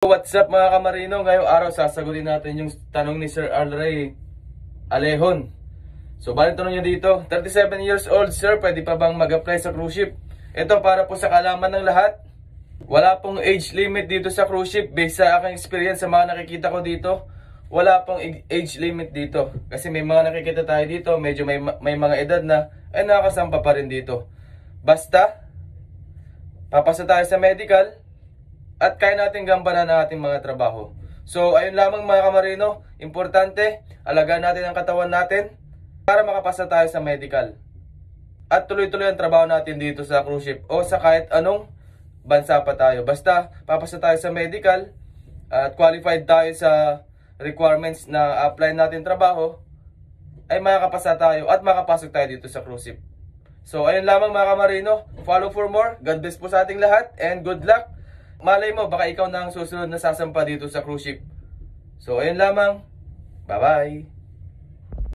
What's up mga kamarino? Ngayong araw sasagutin natin yung tanong ni Sir Alray Alejón. So balik tanong niya dito, 37 years old sir, pwede pa bang mag-apply sa cruise ship? Ito para po sa kalaman ng lahat. Wala pong age limit dito sa cruise ship. Based sa aking experience sa mga nakikita ko dito, wala pong age limit dito. Kasi may mga nakikita tayo dito, medyo may mga edad na ay nakakasampa pa rin dito. Basta papasa tayo sa medical at kaya natin gampanan ang ating mga trabaho. So ayun lamang mga kamarino, importante, alagaan natin ang katawan natin para makapasa tayo sa medical. At tuloy-tuloy ang trabaho natin dito sa cruise ship o sa kahit anong bansa pa tayo. Basta papasa tayo sa medical at qualified tayo sa requirements na apply natin trabaho, ay makakapasa tayo at makapasok tayo dito sa cruise ship. So ayun lamang mga kamarino, follow for more. God bless po sa ating lahat and good luck. Malay mo, baka ikaw na ang susunod na sasampa dito sa cruise ship. So ayun lamang, bye bye.